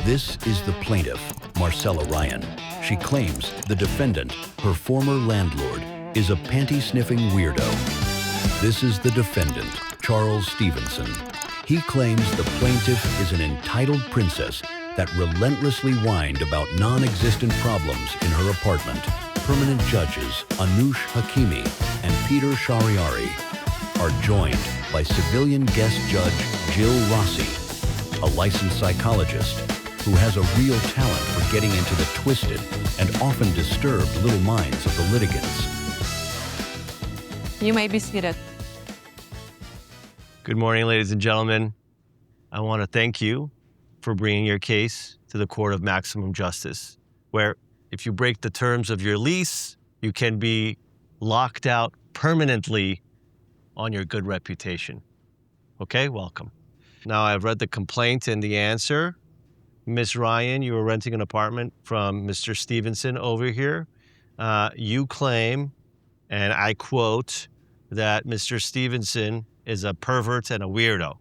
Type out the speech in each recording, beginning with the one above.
This is the plaintiff, Marcella Ryan. She claims the defendant, her former landlord, is a panty-sniffing weirdo. This is the defendant, Charles Stevenson. He claims the plaintiff is an entitled princess that relentlessly whined about non-existent problems in her apartment. Permanent judges Anush Hakimi and Peter Shariari are joined by civilian guest judge Jill Rossi, a licensed psychologist who has a real talent for getting into the twisted and often disturbed little minds of the litigants. You may be seated. Good morning, ladies and gentlemen. I want to thank you for bringing your case to the Court of Maximum Justice, where if you break the terms of your lease, you can be locked out permanently on your good reputation. Okay, welcome. Now, I've read the complaint and the answer. Ms. Ryan, you were renting an apartment from Mr. Stevenson over here. You claim, and I quote, that Mr. Stevenson is a pervert and a weirdo,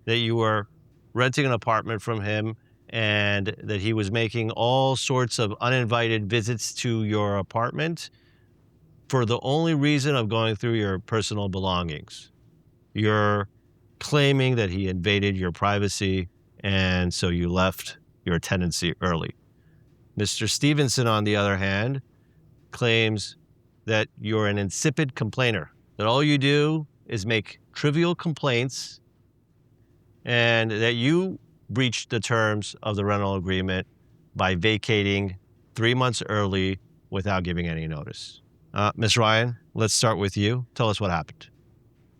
that you were renting an apartment from him and that he was making all sorts of uninvited visits to your apartment for the only reason of going through your personal belongings. You're claiming that he invaded your privacy, and so you left your tenancy early. Mr. Stevenson, on the other hand, claims that you're an insipid complainer, that all you do is make trivial complaints, and that you breached the terms of the rental agreement by vacating 3 months early without giving any notice. Ms. Ryan, let's start with you. Tell us what happened.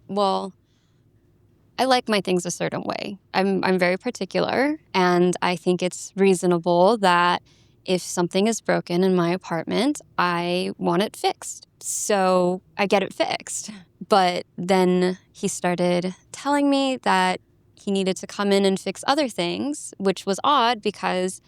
Well, I like my things a certain way. I'm very particular, and I think it's reasonable that if something is broken in my apartment, I want it fixed. So I get it fixed. But then he started telling me that he needed to come in and fix other things, which was odd because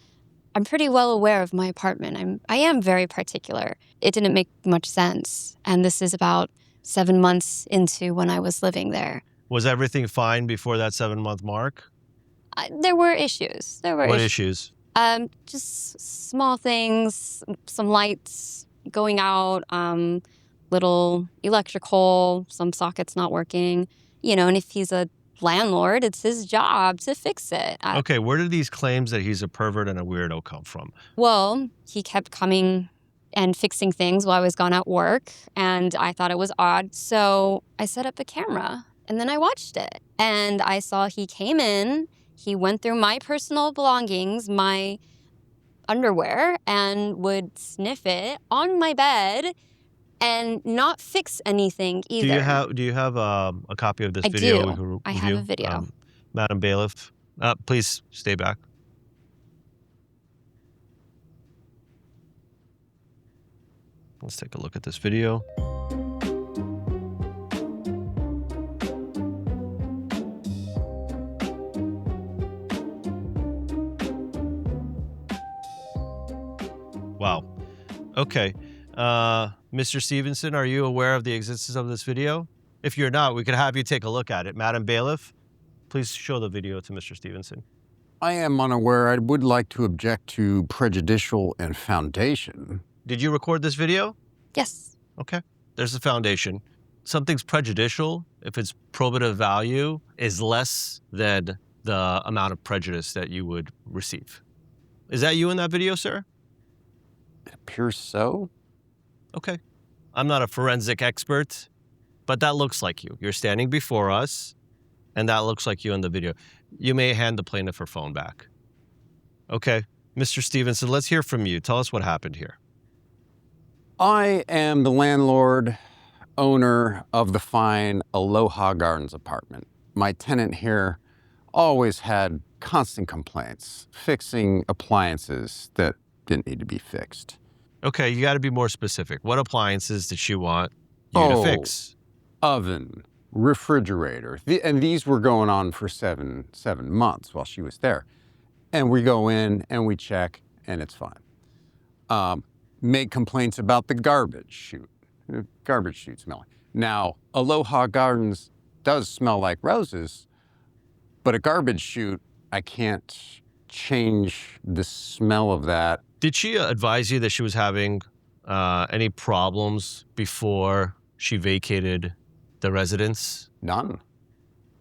I'm pretty well aware of my apartment. I am very particular. It didn't make much sense. And this is about 7 months into when I was living there. Was everything fine before that 7-month mark? There were issues. What issues? Just small things, some lights going out, little electrical, some sockets not working. And if he's a landlord, it's his job to fix it. Okay, where did these claims that he's a pervert and a weirdo come from? Well, he kept coming and fixing things while I was gone at work, and I thought it was odd. So I set up a camera, and then I watched it. And I saw he came in, he went through my personal belongings, my underwear, and would sniff it on my bed and not fix anything either. Do you have a copy of this video? I do. I have a video. Madam Bailiff, please stay back. Let's take a look at this video. Wow. Okay. Mr. Stevenson, are you aware of the existence of this video? If you're not, we could have you take a look at it. Madam Bailiff, please show the video to Mr. Stevenson. I am unaware. I would like to object to prejudicial and foundation. Did you record this video? Yes. Okay. There's the foundation. Something's prejudicial if its probative value is less than the amount of prejudice that you would receive. Is that you in that video, sir? It appears so. Okay. I'm not a forensic expert, but that looks like you. You're standing before us, and that looks like you in the video. You may hand the plaintiff her phone back. Okay. Mr. Stevenson, let's hear from you. Tell us what happened here. I am the landlord, owner of the fine Aloha Gardens apartment. My tenant here always had constant complaints, fixing appliances that didn't need to be fixed. Okay, you got to be more specific. What appliances did she want you to fix? Oven, refrigerator. And these were going on for seven months while she was there. And we go in and we check and it's fine. Make complaints about the garbage chute. Garbage chute smelling. Now, Aloha Gardens does smell like roses, but a garbage chute I can't change the smell of that. Did she advise you that she was having any problems before she vacated the residence? None.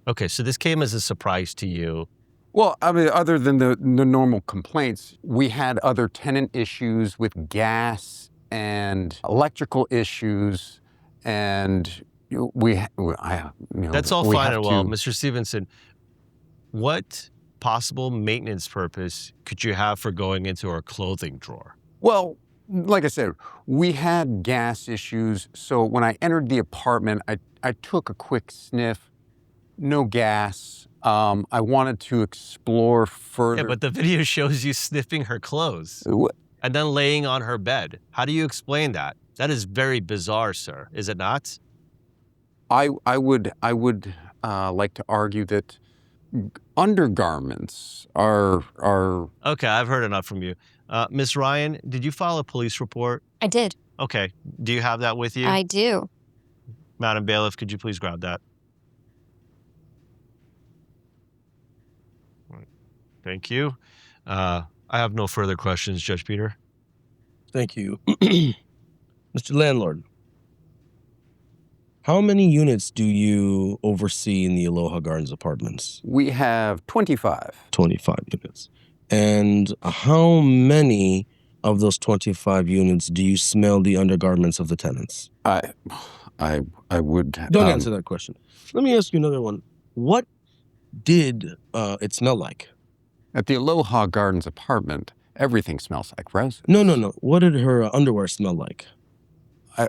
Okay, so this came as a surprise to you. Well, I mean, other than the normal complaints, we had other tenant issues with gas and electrical issues, and That's all fine and well. Mr. Stevenson, what possible maintenance purpose could you have for going into her clothing drawer? Well, like I said, we had gas issues, so when I entered the apartment, I took a quick sniff. No gas. I wanted to explore further. Yeah, but the video shows you sniffing her clothes What? and then laying on her bed. How do you explain that? That is very bizarre, sir. Is it not? I would like to argue that undergarments are. Okay, I've heard enough from you. Miss Ryan, did you file a police report? I did. Okay. Do you have that with you? I do. Madam Bailiff, could you please grab that? Thank you. I have no further questions, Judge Peter. Thank you. Mr. Landlord, how many units do you oversee in the Aloha Gardens apartments? We have 25. 25 units. And how many of those 25 units do you smell the undergarments of the tenants? I would. Don't answer that question. Let me ask you another one. What did it smell like? At the Aloha Gardens apartment, everything smells like roses. No. What did her underwear smell like?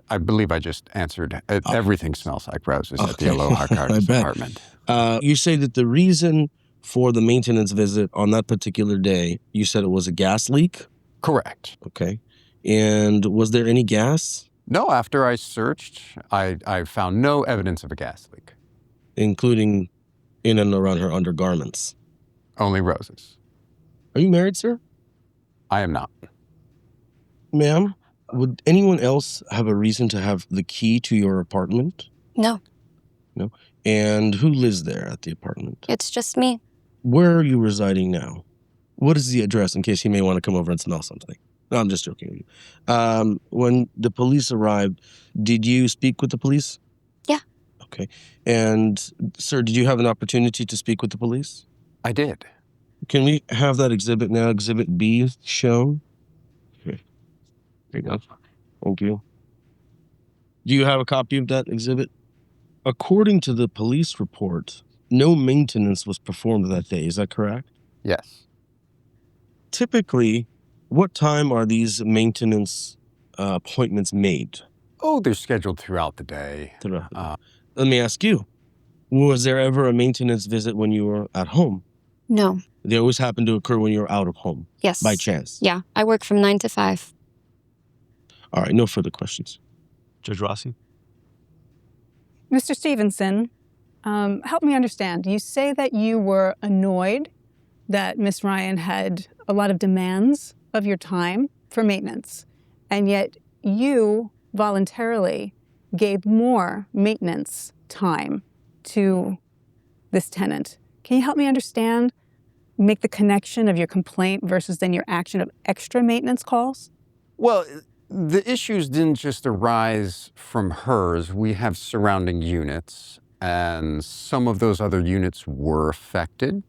I believe I just answered. Everything smells like roses at the Okay. Aloha Gardens I bet. apartment. You say that the reason for the maintenance visit on that particular day, you said it was a gas leak? Correct. Okay. And was there any gas? No, after I searched, I found no evidence of a gas leak. Including in and around her undergarments? Only roses. Are you married, sir? I am not. Ma'am, would anyone else have a reason to have the key to your apartment? No, And who lives there at the apartment? it's just me. Where are you residing now? What is the address in case he may want to come over and smell something? No, I'm just joking with you. When the police arrived, did you speak with the police? Yeah. Okay. And, sir, did you have an opportunity to speak with the police? I did. Can we have that exhibit now, Exhibit B, shown? Okay. There you go. Thank you. Do you have a copy of that exhibit? According to the police report, no maintenance was performed that day. Is that correct? Yes. Typically, what time are these maintenance appointments made? Oh, they're scheduled throughout the day. Let me ask you, was there ever a maintenance visit when you were at home? No. They always happen to occur when you're out of home, Yes. by chance. Yeah, I work from 9 to 5. All right, no further questions. Judge Rossi? Mr. Stevenson, help me understand. You say that you were annoyed that Miss Ryan had a lot of demands of your time for maintenance, and yet you voluntarily gave more maintenance time to this tenant. Can you help me understand, make the connection of your complaint versus then your action of extra maintenance calls? Well, the issues didn't just arise from hers. We have surrounding units, and some of those other units were affected,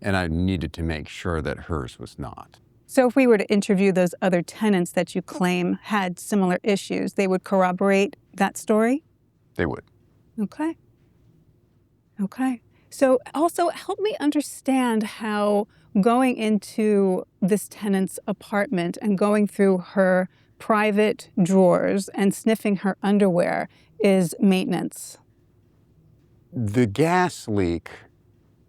and I needed to make sure that hers was not. So if we were to interview those other tenants that you claim had similar issues, they would corroborate that story? They would. Okay. Okay. So also help me understand how going into this tenant's apartment and going through her private drawers and sniffing her underwear is maintenance. The gas leak,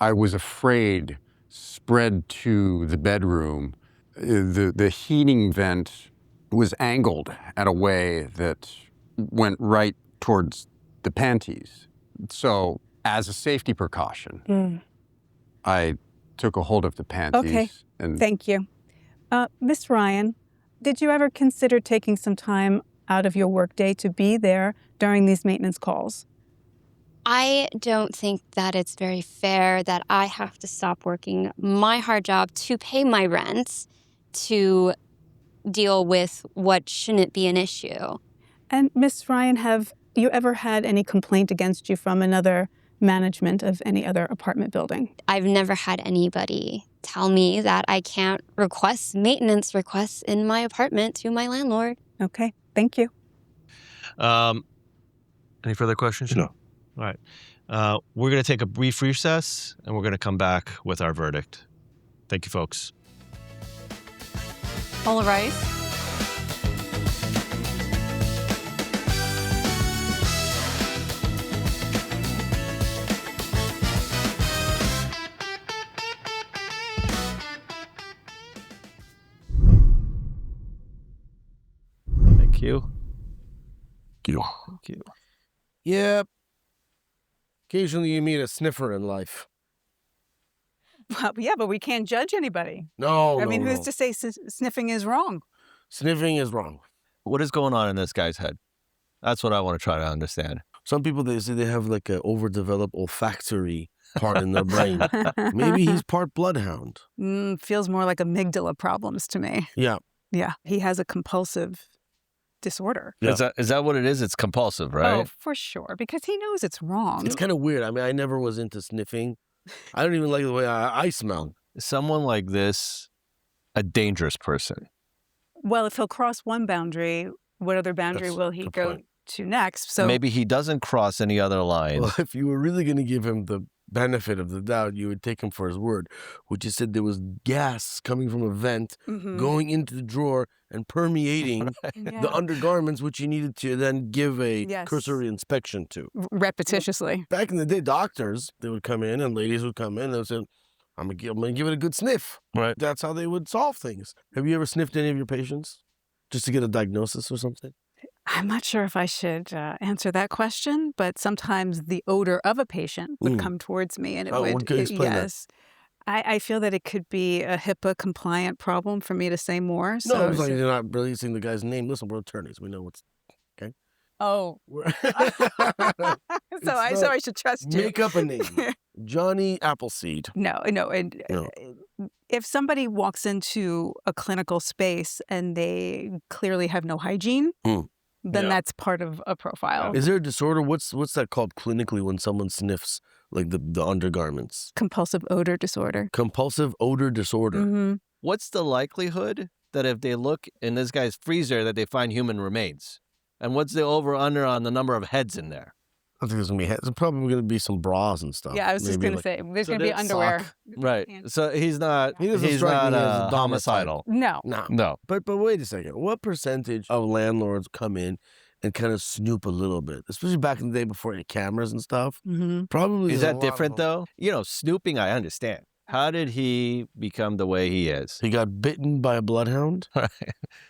I was afraid, spread to the bedroom. The heating vent was angled at a way that went right towards the panties. So as a safety precaution, I took a hold of the panties. Okay, and thank you. Miss Ryan, did you ever consider taking some time out of your workday to be there during these maintenance calls? I don't think that it's very fair that I have to stop working my hard job to pay my rent to deal with what shouldn't be an issue. And Miss Ryan, have you ever had any complaint against you from another management of any other apartment building? I've never had anybody tell me that I can't request maintenance requests in my apartment to my landlord. Okay, thank you. Any further questions? No. All right. We're going to take a brief recess, and we're going to come back with our verdict. Thank you, folks. All rise. Thank you. Thank you. Yep. Occasionally you meet a sniffer in life. Well, yeah, but we can't judge anybody. No, I mean, who's to say sniffing is wrong? Sniffing is wrong. What is going on in this guy's head? That's what I want to try to understand. Some people, they say they have like an overdeveloped olfactory part in their brain. Maybe he's part bloodhound. Feels more like amygdala problems to me. Yeah. Yeah, he has a compulsive disorder. Yeah. Is that what it is? It's compulsive, right? Oh, for sure, because he knows it's wrong. It's kind of weird. I mean, I never was into sniffing. I don't even like the way I smell. Someone like this, a dangerous person. Well, if he'll cross one boundary, what other boundary That's will he good go point. to next? So Maybe he doesn't cross any other lines. Well, if you were really going to give him the benefit of the doubt, you would take him for his word, which is said there was gas coming from a vent, Mhm. going into the drawer and permeating Yeah. the undergarments, which you needed to then give a Yes. cursory inspection to. Repetitiously. Back in the day, doctors, they would come in and ladies would come in and say, I'm gonna give it a good sniff. Right. That's how they would solve things. Have you ever sniffed any of your patients just to get a diagnosis or something? I'm not sure if I should answer that question, but sometimes the odor of a patient would come towards me, and it Oh, would. what could explain that? Yes, I feel that it could be a HIPAA compliant problem for me to say more. No, So, it's like you're not releasing the guy's name. Listen, we're attorneys. We know what's oh, we're so I should trust you. make up a name. Johnny Appleseed. No. And No. if somebody walks into a clinical space and they clearly have no hygiene, then Yeah. that's part of a profile. Is there a disorder? What's that called clinically when someone sniffs like the undergarments? Compulsive odor disorder. Compulsive odor disorder. Mm-hmm. What's the likelihood that if they look in this guy's freezer that they find human remains? And what's the over-under on the number of heads in there? I think there's gonna be there's probably gonna be some bras and stuff. Yeah, I was just Maybe going to say, there's going to be that underwear. sock. Right. So he's not He doesn't he's strike not me as a dominant homicidal. No. No. No. But wait a second. What percentage of landlords come in and kind of snoop a little bit, especially back in the day before any cameras and stuff? Mm-hmm. Probably. Is there's a that lot of different them. though? You know, snooping I understand. How did he become the way he is? He got bitten by a bloodhound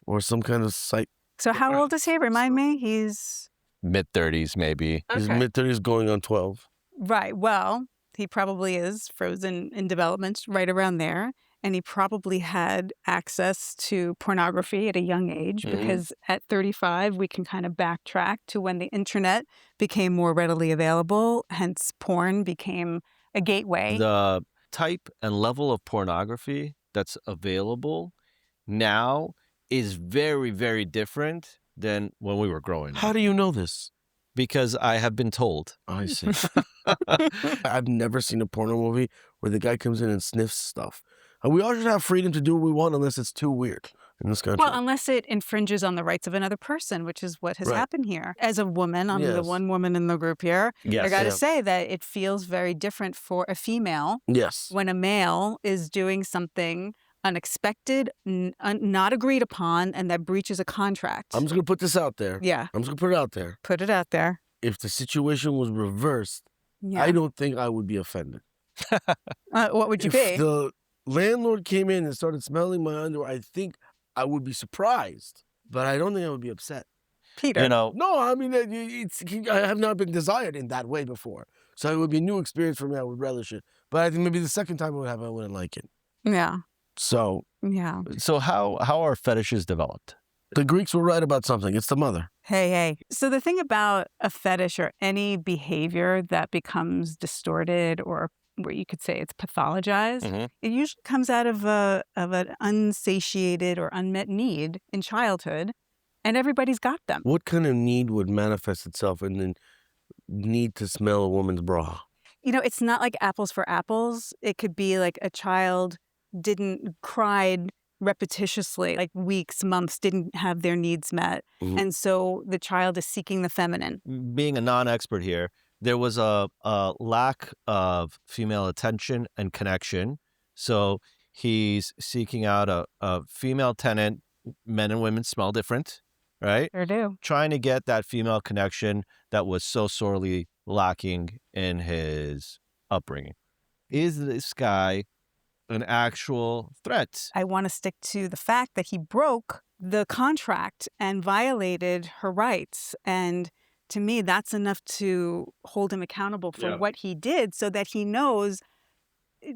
or some kind of sight. So how old is he? Remind me. He's Mid-30s maybe. His okay. mid-30s going on 12. Right. Well, he probably is frozen in development right around there. And he probably had access to pornography at a young age because at 35, we can kind of backtrack to when the internet became more readily available. Hence, porn became a gateway. The type and level of pornography that's available now is very, very different than when we were growing How up. do you know this? Because I have been told. I see. I've never seen a porno movie where the guy comes in and sniffs stuff. And we all should have freedom to do what we want unless it's too weird in this country. Well, unless it infringes on the rights of another person, which is what has Right. happened here. As a woman, I'm the Yes. one woman in the group here. Yes. I got to Yeah. say that it feels very different for a female Yes. when a male is doing something unexpected, not agreed upon, and that breaches a contract. I'm just going to put this out there. Yeah, I'm just going to put it out there. put it out there. If the situation was reversed, Yeah. I don't think I would be offended. What would you If be? the landlord came in and started smelling my underwear, I think I would be surprised. But I don't think I would be upset. Peter. You know, No, I mean, I have not been desired in that way before. So it would be a new experience for me. I would relish it. But I think maybe the second time I wouldn't like it. Yeah. So Yeah. so how are fetishes developed? The Greeks were right about something. It's the mother. Hey. So the thing about a fetish or any behavior that becomes distorted or where you could say it's pathologized, it usually comes out of an unsatiated or unmet need in childhood, and everybody's got them. What kind of need would manifest itself in the need to smell a woman's bra? You know, it's not like apples for apples. It could be like a child cried repetitiously, like weeks, months, didn't have their needs met. And so the child is seeking the feminine. Being a non-expert here, there was a lack of female attention and connection. So he's seeking out a female tenant. Men and women smell different, right? Sure do. Trying to get that female connection that was so sorely lacking in his upbringing. Is this guy an actual threat? I want to stick to the fact that he broke the contract and violated her rights. And to me, that's enough to hold him accountable for what he did so that he knows,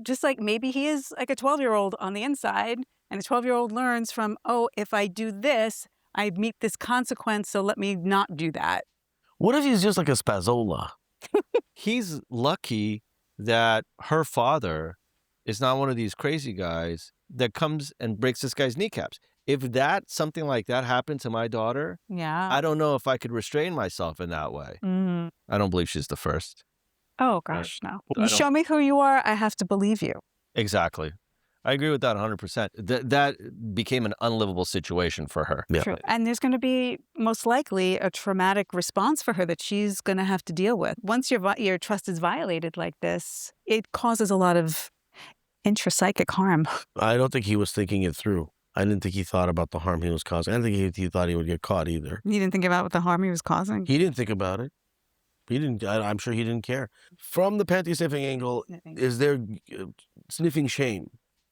just like maybe he is like a 12-year-old on the inside and a 12-year-old learns from, oh, if I do this, I meet this consequence, so let me not do that. What if he's just like a spazzola? He's lucky that her father is not one of these crazy guys that comes and breaks this guy's kneecaps. If something like that happened to my daughter, I don't know if I could restrain myself in that way. I don't believe she's the first. Oh, gosh, no. You show me who you are, I have to believe you. Exactly. I agree with that 100%. That became an unlivable situation for her. Yeah. True. And there's going to be most likely a traumatic response for her that she's going to have to deal with. Once your trust is violated like this, it causes a lot of intrapsychic harm. I don't think he was thinking it through. I didn't think he thought about the harm he was causing. I don't think he thought he would get caught either. You didn't think about what the harm he was causing? He didn't think about it. He didn't. I'm sure he didn't care. From the panty sniffing angle, is there sniffing shame?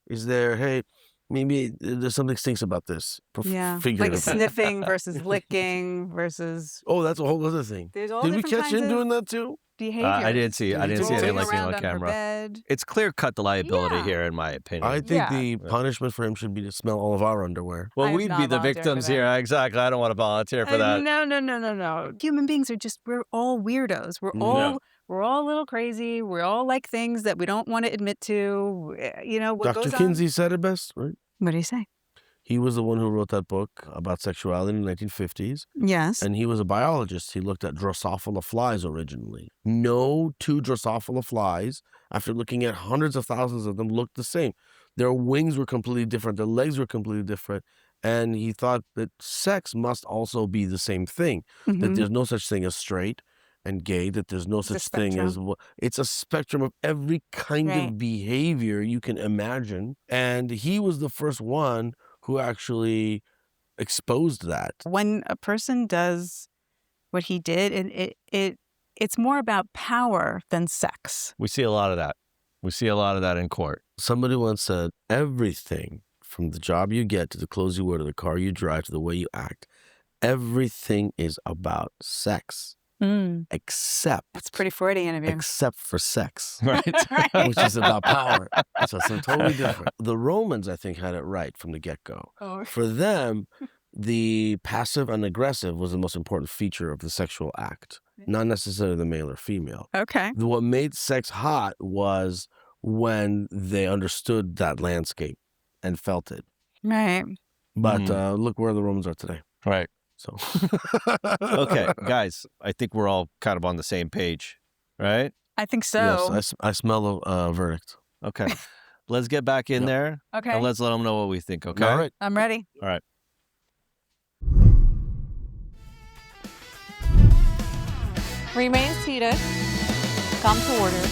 Is there, hey, maybe there's something stinks about this? Like sniffing versus licking versus... Oh, that's a whole other thing. There's all Did we different catch kinds him of doing that too? behavior. I didn't see anything like around on her camera. bed. It's clear-cut the liability here, in my opinion. I think the punishment for him should be to smell all of our underwear. Well, I am we'd not be the volunteering victims for that. here. Exactly. I don't want to volunteer for that. No. Human beings are we're all weirdos. We're all a little crazy. We all like things that we don't want to admit to. You know, what Dr. goes Kinsey on. said it best, right? What do you say? He was the one who wrote that book about sexuality in the 1950s. Yes. And he was a biologist. He looked at Drosophila flies originally. No two Drosophila flies, after looking at hundreds of thousands of them, looked the same. Their wings were completely different. Their legs were completely different. And he thought that sex must also be the same thing, that there's no such thing as straight and gay, that there's no such thing as... It's a spectrum of every kind of behavior you can imagine. And he was the first one who actually exposed that. When a person does what he did, it's more about power than sex. We see a lot of that. We see a lot of that in court. Somebody once said, everything from the job you get to the clothes you wear to the car you drive to the way you act, everything is about sex. Except... That's pretty Freudian of you. Except for sex. Right. Which is about power. So something totally different. The Romans, I think, had it right from the get-go. Oh. For them, the passive and aggressive was the most important feature of the sexual act, not necessarily the male or female. Okay. What made sex hot was when they understood that landscape and felt it. Right. But look where the Romans are today. Right. So, okay, guys, I think we're all kind of on the same page, right? I think so. Yes, I smell a verdict. Okay. Let's get back in there. Okay. And let's let them know what we think, okay? All right. I'm ready. All right. Remain seated. Come to order.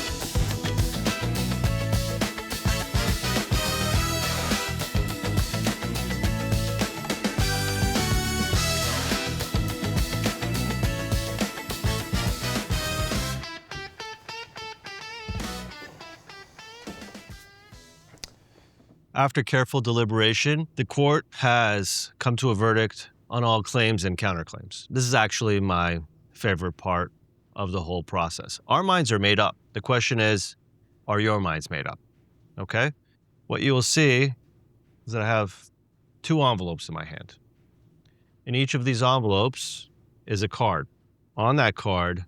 After careful deliberation, the court has come to a verdict on all claims and counterclaims. This is actually my favorite part of the whole process. Our minds are made up. The question is, are your minds made up? Okay? What you will see is that I have two envelopes in my hand. In each of these envelopes is a card. On that card,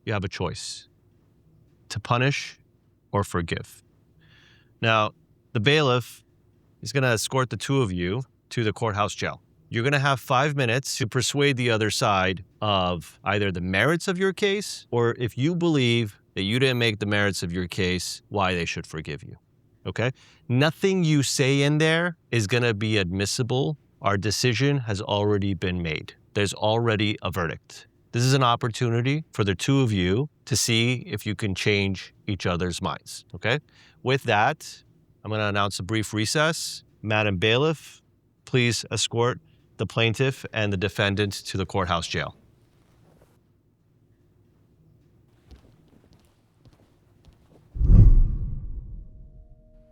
you have a choice: to punish or forgive. Now, the bailiff is going to escort the two of you to the courthouse jail. You're going to have 5 minutes to persuade the other side of either the merits of your case, or if you believe that you didn't make the merits of your case, why they should forgive you. Okay? Nothing you say in there is going to be admissible. Our decision has already been made. There's already a verdict. This is an opportunity for the two of you to see if you can change each other's minds. Okay? With that, I'm going to announce a brief recess. Madam Bailiff, please escort the plaintiff and the defendant to the courthouse jail.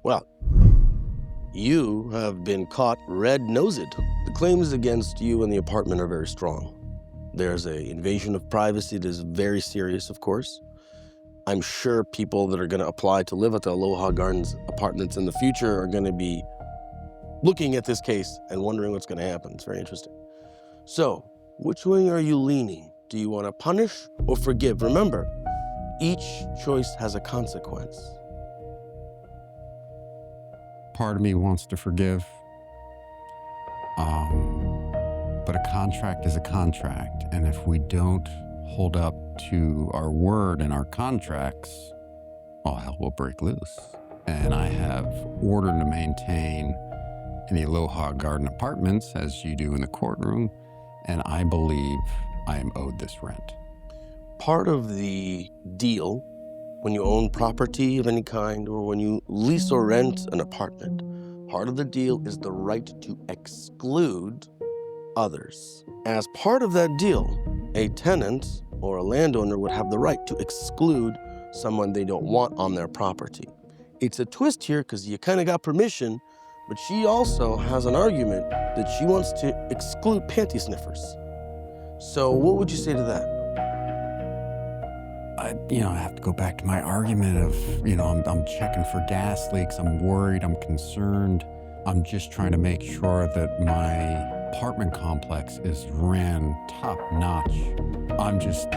Well, you have been caught red-nosed. The claims against you in the apartment are very strong. There's an invasion of privacy that is very serious, of course. I'm sure people that are going to apply to live at the Aloha Gardens apartments in the future are going to be looking at this case and wondering what's going to happen. It's very interesting. So, which way are you leaning? Do you want to punish or forgive? Remember, each choice has a consequence. Part of me wants to forgive. But a contract is a contract, and if we don't hold up to our word and our contracts, all hell will break loose. And I have order to maintain in the Aloha Garden Apartments, as you do in the courtroom, and I believe I am owed this rent. Part of the deal when you own property of any kind or when you lease or rent an apartment, part of the deal is the right to exclude others. As part of that deal, a tenant or a landowner would have the right to exclude someone they don't want on their property. It's a twist here because you kind of got permission, but she also has an argument that she wants to exclude panty sniffers. So what would you say to that? I have to go back to my argument of, I'm checking for gas leaks. I'm worried. I'm concerned. I'm just trying to make sure that my apartment complex is ran top notch. I'm just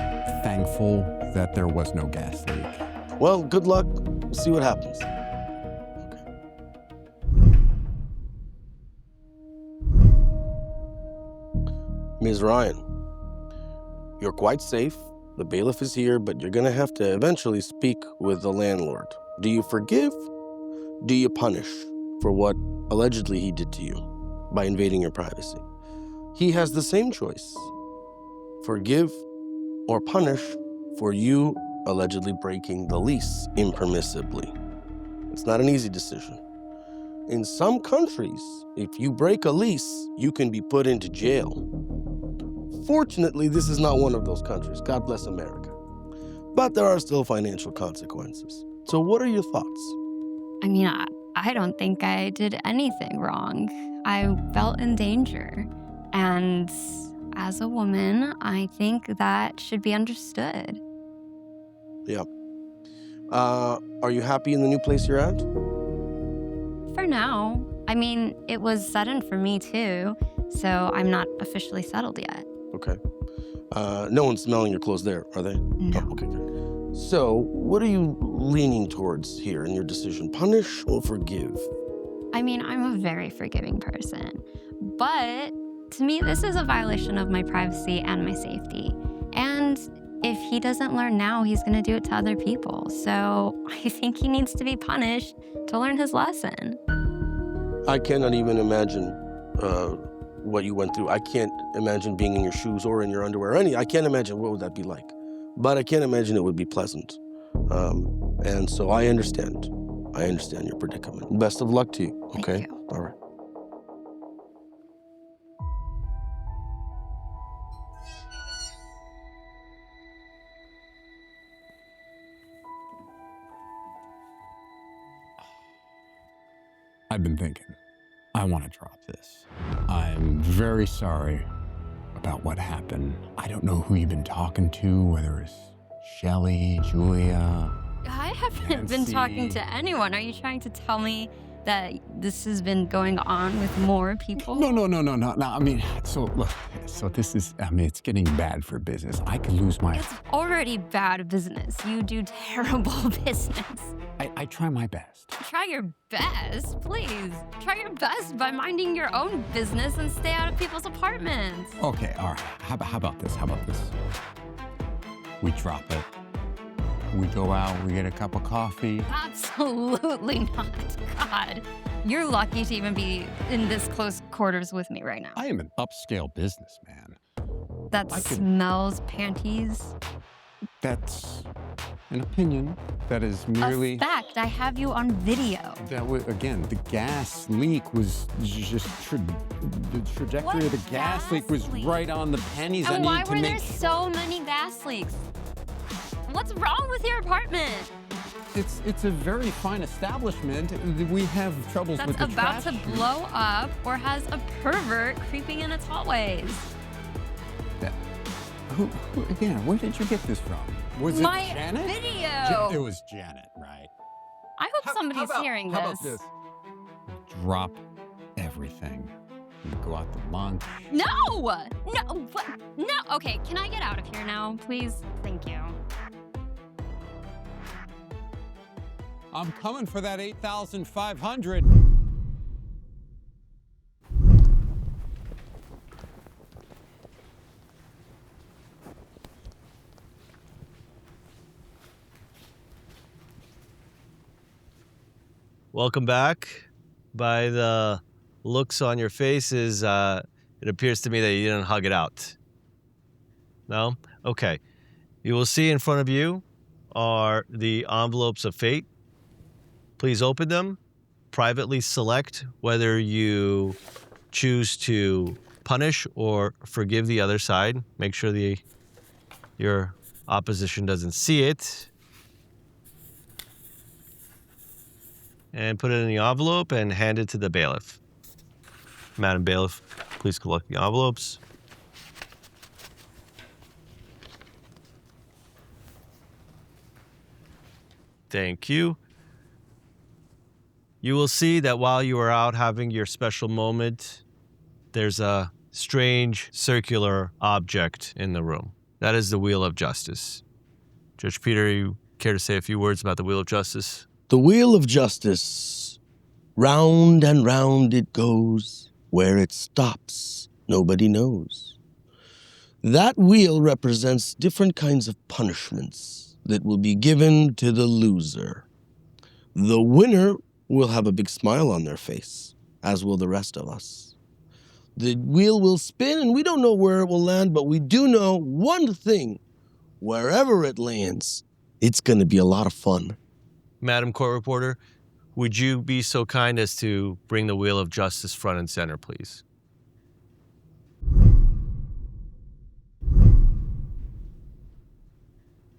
thankful that there was no gas leak. Well, good luck. We'll see what happens. Ms. Ryan, you're quite safe. The bailiff is here, but you're gonna have to eventually speak with the landlord. Do you forgive? Do you punish for what allegedly he did to you by invading your privacy? He has the same choice. Forgive or punish for you allegedly breaking the lease impermissibly. It's not an easy decision. In some countries, if you break a lease, you can be put into jail. Fortunately, this is not one of those countries. God bless America. But there are still financial consequences. So what are your thoughts? I mean, I don't think I did anything wrong. I felt in danger. And as a woman, I think that should be understood. Yeah. Are you happy in the new place you're at? For now. I mean, it was sudden for me too, so I'm not officially settled yet. Okay. No one's smelling your clothes there, are they? No. Oh, okay, good. So, what are you leaning towards here in your decision? Punish or forgive? I mean, I'm a very forgiving person, but to me, this is a violation of my privacy and my safety. And if he doesn't learn now, he's going to do it to other people. So I think he needs to be punished to learn his lesson. I cannot even imagine what you went through. I can't imagine being in your shoes or in your underwear. I can't imagine what would that be like. But I can't imagine it would be pleasant. And so I understand. I understand your predicament. Best of luck to you, okay? Thank you. All right. I've been thinking, I want to drop this. I'm very sorry about what happened. I don't know who you've been talking to, whether it's Shelly, Julia. I haven't been talking to anyone. Are you trying to tell me that this has been going on with more people? No. I mean, so look, it's getting bad for business. I could lose my... It's already bad business. You do terrible business. I try my best. Try your best, please. Try your best by minding your own business and stay out of people's apartments. Okay, all right. How about this? We drop it. We go out, we get a cup of coffee. Absolutely not. God, you're lucky to even be in this close quarters with me right now. I am an upscale businessman. That smells panties. That's an opinion. That is merely... A fact. I have you on video. Again, the gas leak was just... the trajectory of the gas leak was right on the pennies. And why were there so many gas leaks? What's wrong with your apartment? It's a very fine establishment. We have troubles with the trash. That's about to blow up or has a pervert creeping in its hallways. Again, where did you get this from? Was it Janet? My video! It was Janet, right? I hope somebody's hearing this. How about this? Drop everything. We go out to lunch. No! Okay, can I get out of here now, please? Thank you. I'm coming for that $8,500. Welcome back. By the looks on your faces, it appears to me that you didn't hug it out. No? Okay. You will see in front of you are the envelopes of fate. Please open them. Privately select whether you choose to punish or forgive the other side. Make sure your opposition doesn't see it. And put it in the envelope and hand it to the bailiff. Madam Bailiff, please collect the envelopes. Thank you. You will see that while you are out having your special moment, there's a strange circular object in the room. That is the Wheel of Justice. Judge Peter, you care to say a few words about the Wheel of Justice? The wheel of justice, round and round it goes. Where it stops, nobody knows. That wheel represents different kinds of punishments that will be given to the loser. The winner will have a big smile on their face, as will the rest of us. The wheel will spin, and we don't know where it will land, but we do know one thing. Wherever it lands, it's going to be a lot of fun. Madam Court Reporter, would you be so kind as to bring the Wheel of Justice front and center, please?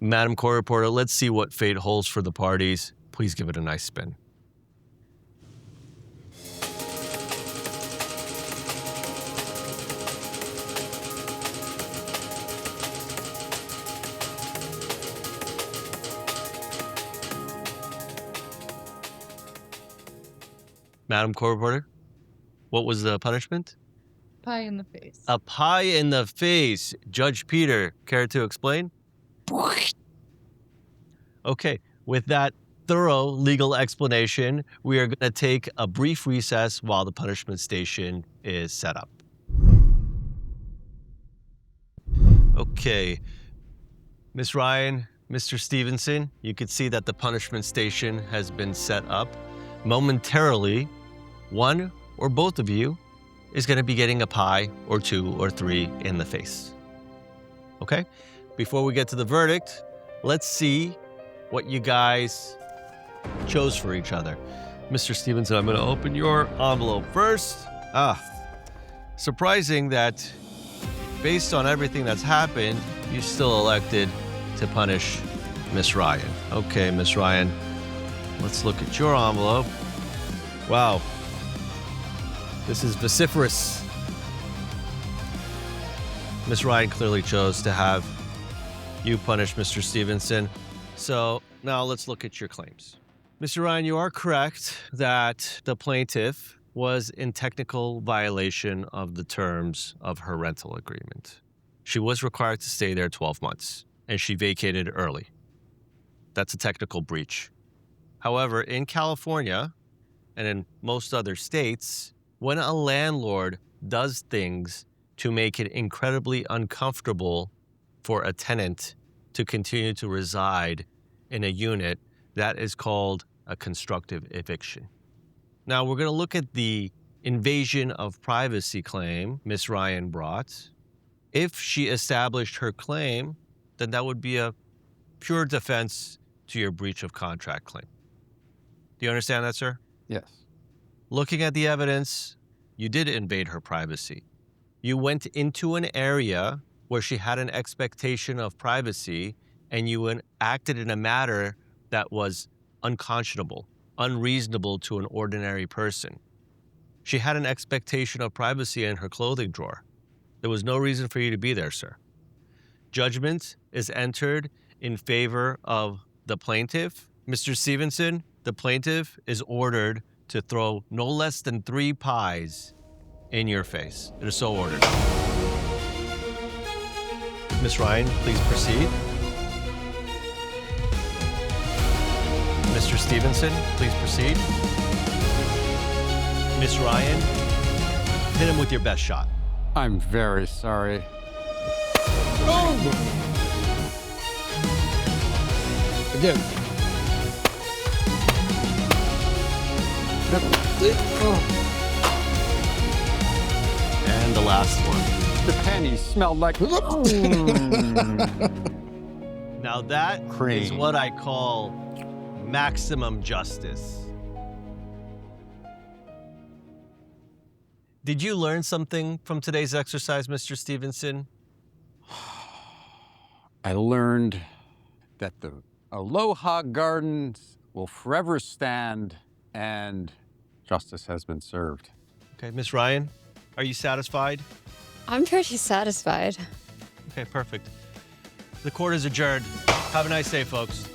Madam Court Reporter, let's see what fate holds for the parties. Please give it a nice spin. Madam Court Reporter, what was the punishment? Pie in the face. A pie in the face. Judge Peter, care to explain? Okay, with that thorough legal explanation, we are going to take a brief recess while the punishment station is set up. Okay, Ms. Ryan, Mr. Stevenson, you can see that the punishment station has been set up. Momentarily, one or both of you is going to be getting a pie or two or three in the face. Okay? Before we get to the verdict, let's see what you guys chose for each other. Mr. Stevenson, I'm going to open your envelope first. Surprising that based on everything that's happened, you still elected to punish Miss Ryan. Okay, Miss Ryan, let's look at your envelope. Wow. This is vociferous. Miss Ryan clearly chose to have you punish Mr. Stevenson. So now let's look at your claims. Mr. Ryan, you are correct that the plaintiff was in technical violation of the terms of her rental agreement. She was required to stay there 12 months, and she vacated early. That's a technical breach. However, in California and in most other states, when a landlord does things to make it incredibly uncomfortable for a tenant to continue to reside in a unit, that is called a constructive eviction. Now, we're going to look at the invasion of privacy claim Ms. Ryan brought. If she established her claim, then that would be a pure defense to your breach of contract claim. Do you understand that, sir? Yes. Looking at the evidence, you did invade her privacy. You went into an area where she had an expectation of privacy, and you acted in a manner that was unconscionable, unreasonable to an ordinary person. She had an expectation of privacy in her clothing drawer. There was no reason for you to be there, sir. Judgment is entered in favor of the plaintiff. Mr. Stevenson, the plaintiff is ordered to throw no less than 3 pies in your face. It is so ordered. Ms. Ryan, please proceed. Mr. Stevenson, please proceed. Ms. Ryan, hit him with your best shot. I'm very sorry. Again. And the last one. The pennies smelled like. Now that is Cream. what I call maximum justice. Did you learn something from today's exercise, Mr. Stevenson? I learned that the Aloha Gardens will forever stand and justice has been served. Okay, Ms. Ryan, are you satisfied? I'm pretty satisfied. Okay, perfect. The court is adjourned. Have a nice day, folks.